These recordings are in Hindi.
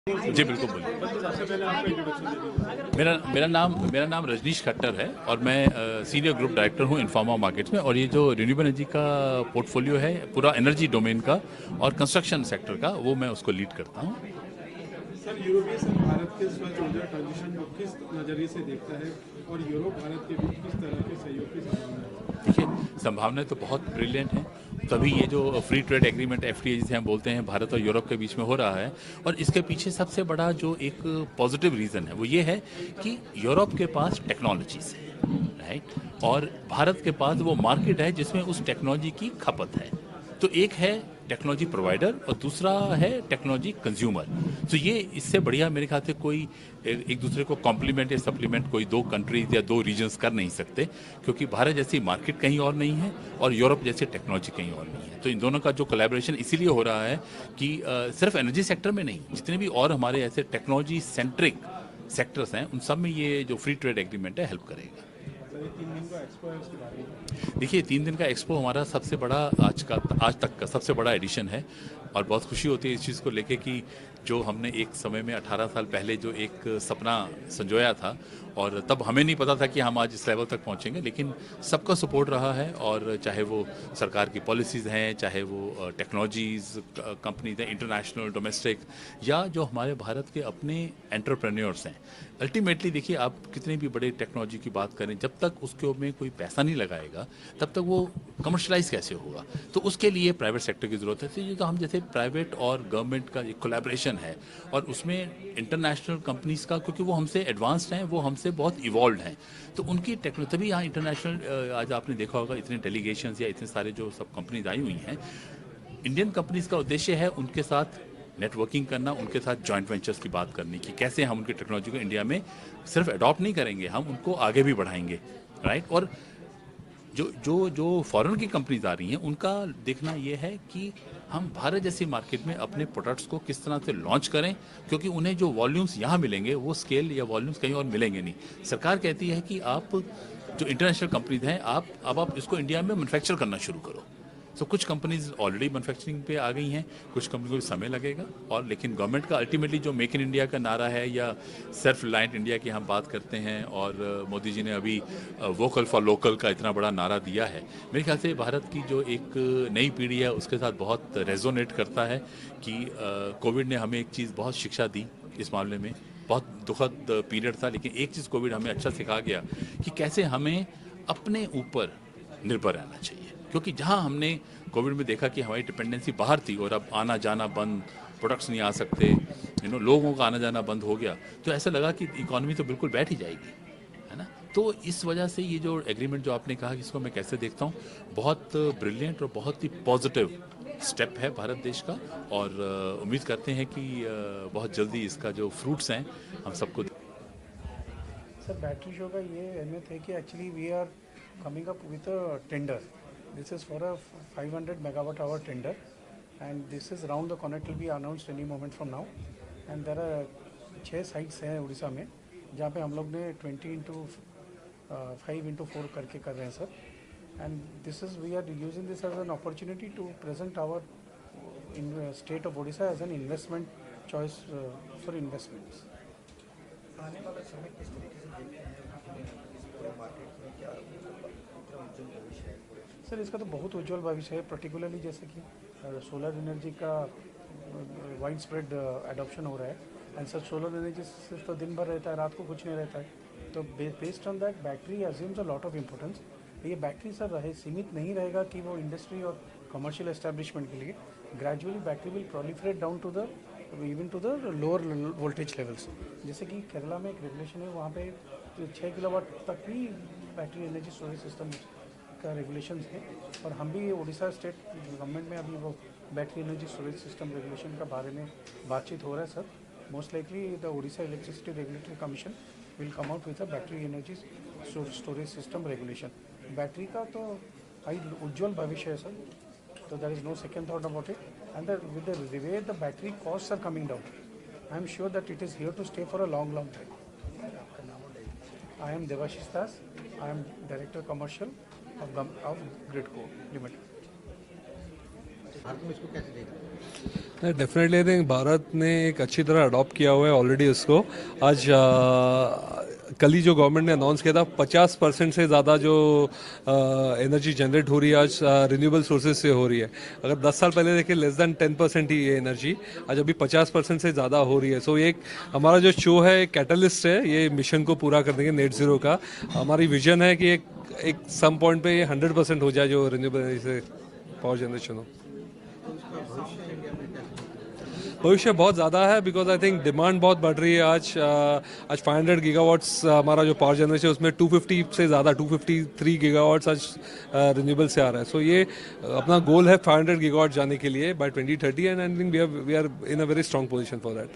जी बिल्कुल बोलिए। मेरा नाम रजनीश खट्टर है और मैं सीनियर ग्रुप डायरेक्टर हूँ इन्फार्मा मार्केट्स में। और ये जो रिन्यूएबल एनर्जी का पोर्टफोलियो है पूरा एनर्जी डोमेन का और कंस्ट्रक्शन सेक्टर का, वो मैं उसको लीड करता हूँ। सर, यूरोपीय संघ भारत के स्वच्छ ऊर्जा ट्रांजिशन को किस नज़रिए से देखता है और यूरोप भारत के बीच किस तरह के सहयोग की संभावना है? देखिए, संभावनाएं तो बहुत ब्रिलियंट हैं, तभी ये जो फ्री ट्रेड एग्रीमेंट एफटीए जिसे हम बोलते हैं भारत और यूरोप के बीच में हो रहा है। और इसके पीछे सबसे बड़ा जो एक पॉजिटिव रीज़न है वो ये है कि यूरोप के पास टेक्नोलॉजीज है, राइट, और भारत के पास वो मार्केट है जिसमें उस टेक्नोलॉजी की खपत है। तो एक है टेक्नोलॉजी प्रोवाइडर और दूसरा है टेक्नोलॉजी कंज्यूमर। तो ये इससे बढ़िया मेरे ख्याल से कोई एक दूसरे को कॉम्प्लीमेंट या सप्लीमेंट कोई दो कंट्रीज या दो रीजन्स कर नहीं सकते, क्योंकि भारत जैसी मार्केट कहीं और नहीं है और यूरोप जैसी टेक्नोलॉजी कहीं और नहीं है। तो इन दोनों का जो कोलैबोरेशन इसीलिए हो रहा है कि सिर्फ एनर्जी सेक्टर में नहीं, जितने भी और हमारे ऐसे टेक्नोलॉजी सेंट्रिक सेक्टर्स हैं उन सब में ये जो फ्री ट्रेड एग्रीमेंट है हेल्प करेगा। सर, ये 3 दिन का एक्सपो है, उसके बारे में देखिए, 3 दिन का एक्सपो हमारा सबसे बड़ा आज तक का सबसे बड़ा एडिशन है और बहुत खुशी होती है इस चीज़ को लेके कि जो हमने एक समय में 18 साल पहले जो एक सपना संजोया था, और तब हमें नहीं पता था कि हम आज इस लेवल तक पहुंचेंगे, लेकिन सबका सपोर्ट रहा है। और चाहे वो सरकार की पॉलिसीज़ हैं, चाहे वो टेक्नोलॉजीज़ कंपनीज हैं, इंटरनेशनल, डोमेस्टिक, या जो हमारे भारत के अपने एंटरप्रेन्योर्स हैं। अल्टीमेटली देखिए, आप कितने भी बड़े टेक्नोलॉजी की बात करें, जब तक उसके में कोई पैसा नहीं लगाएगा तब तक वो कमर्शलाइज कैसे होगा। तो उसके लिए प्राइवेट सेक्टर की ज़रूरत है। तो ये तो हम जैसे प्राइवेट और गवर्नमेंट का एक कोलैबोरेशन है, और उसमें इंटरनेशनल कंपनीज का, क्योंकि वो हमसे एडवांस्ड हैं, वो हमसे बहुत इवॉल्व हैं, तो उनकी टेक्नोलॉजी तभी यहाँ इंटरनेशनल आज आपने देखा होगा इतने डेलीगेशंस या इतने सारे जो सब कंपनीज आई हुई हैं। इंडियन कंपनीज का उद्देश्य है उनके साथ नेटवर्किंग करना, उनके साथ जॉइंट वेंचर्स की बात करने की, कैसे हम उनकी टेक्नोलॉजी को इंडिया में सिर्फ अडॉप्ट नहीं करेंगे, हम उनको आगे भी बढ़ाएंगे, राइट। और जो जो जो फॉरेन की कंपनीज आ रही हैं उनका देखना ये है कि हम भारत जैसी मार्केट में अपने प्रोडक्ट्स को किस तरह से लॉन्च करें, क्योंकि उन्हें जो वॉल्यूम्स यहाँ मिलेंगे वो स्केल या वॉल्यूम्स कहीं और मिलेंगे नहीं। सरकार कहती है कि आप जो इंटरनेशनल कंपनीज हैं, आप इसको इंडिया में मैन्युफैक्चर करना शुरू करो। तो कुछ कंपनीज ऑलरेडी मैन्युफैक्चरिंग पे आ गई हैं, कुछ कंपनी को समय लगेगा। और लेकिन गवर्नमेंट का अल्टीमेटली जो मेक इन इंडिया का नारा है या सेल्फ रिलायंट इंडिया की हम बात करते हैं, और मोदी जी ने अभी वोकल फॉर लोकल का इतना बड़ा नारा दिया है, मेरे ख्याल से भारत की जो एक नई पीढ़ी है उसके साथ बहुत रेजोनेट करता है कि कोविड ने हमें एक चीज़ बहुत शिक्षा दी इस मामले में। बहुत दुखद पीरियड था, लेकिन एक चीज़ कोविड हमें अच्छा सिखा गया कि कैसे हमें अपने ऊपर निर्भर रहना चाहिए। क्योंकि जहां हमने कोविड में देखा कि हमारी डिपेंडेंसी बाहर थी और अब आना जाना बंद, प्रोडक्ट्स नहीं आ सकते, लोगों का आना जाना बंद हो गया, तो ऐसा लगा कि इकोनॉमी तो बिल्कुल बैठ ही जाएगी, है ना। तो इस वजह से ये जो एग्रीमेंट जो आपने कहा कि इसको मैं कैसे देखता हूँ, बहुत ब्रिलियंट और बहुत ही पॉजिटिव स्टेप है भारत देश का। और उम्मीद करते हैं कि बहुत जल्दी इसका जो फ्रूट्स हैं हम सबको। सर, बैटरी शो का ये अहमियत है कि actually we are coming up with a tender. This is for a 500 megawatt hour tender and this is round the corner, it will be announced any moment from now. And there are 6 sites हैं उड़ीसा में जहाँ पे हम लोग ने 20x5x4 करके कर रहे हैं sir. And this is we are using this as an opportunity to present our in state of Orissa as an investment choice for investments. आने वाला समय किस तरीके से देखते हैं पूरे मार्केट में, क्या इतना उज्जवल भविष्य है पूरे? सर, इसका तो बहुत उज्जवल भविष्य है, पर्टिकुलरली जैसे कि सोलर एनर्जी का वाइड स्प्रेड एडॉप्शन हो रहा है. एंड सर, सोलर एनर्जी सिर्फ तो दिन भर रहता है, रात को कुछ नहीं रहता है. तो based on that battery assumes a lot of importance. ये बैटरी सर सीमित नहीं रहेगा कि वो इंडस्ट्री और कमर्शियल एस्टेब्लिशमेंट के लिए. Gradually battery will proliferate down to the even to the lower voltage levels. जैसे कि केरला में एक रेगुलेशन है, वहाँ पे 6 किलोवाट तक भी बैटरी एनर्जी स्टोरेज सिस्टम का रेगुलेशंस है. और हम भी उड़ीसा स्टेट गवर्नमेंट में अभी वो battery energy storage system regulation का बारे में बातचीत हो रहा है sir. Most likely the Orissa electricity regulatory commission will come out with a battery energy storage system regulation. Battery का तो उज्जवल भविष्य है sir. So there is no second thought about it. And with the way the battery costs are coming down, I am sure that it is here to stay for a long time. I am Devashish Das. I am Director Commercial of Gridco Limited. Bharat में इसको कैसे देखते हैं? डेफिनेटली आई थिंक भारत ने एक अच्छी तरह अडॉप्ट किया हुआ है ऑलरेडी उसको। आज कल ही जो गवर्नमेंट ने अनाउंस किया था 50% से ज़्यादा जो एनर्जी जनरेट हो रही है आज रिन्यूएबल सोर्सेज से हो रही है। अगर 10 साल पहले देखें लेस देन 10% ही ये एनर्जी, आज अभी 50% से ज़्यादा हो रही है। सो एक हमारा जो शो है एक कैटलिस्ट है ये मिशन को पूरा कर देंगे नेट ज़ीरो का। हमारी विजन है कि एक सम पॉइंट पे ये 100% हो जाए जो रिन्यूएबल एनर्जी से पावर जनरेशन हो। भविष्य बहुत ज़्यादा है बिकॉज आई थिंक डिमांड बहुत बढ़ रही है। आज 500 गीगावाट्स हमारा जो पावर जनरेशन है उसमें 250 से ज़्यादा 253 गीगावाट्स आज रिन्यूएबल से आ रहा है। सो ये अपना गोल है 500 गीगावाट जाने के लिए by 2030 and I think we are in a very strong position for that.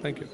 Thank you.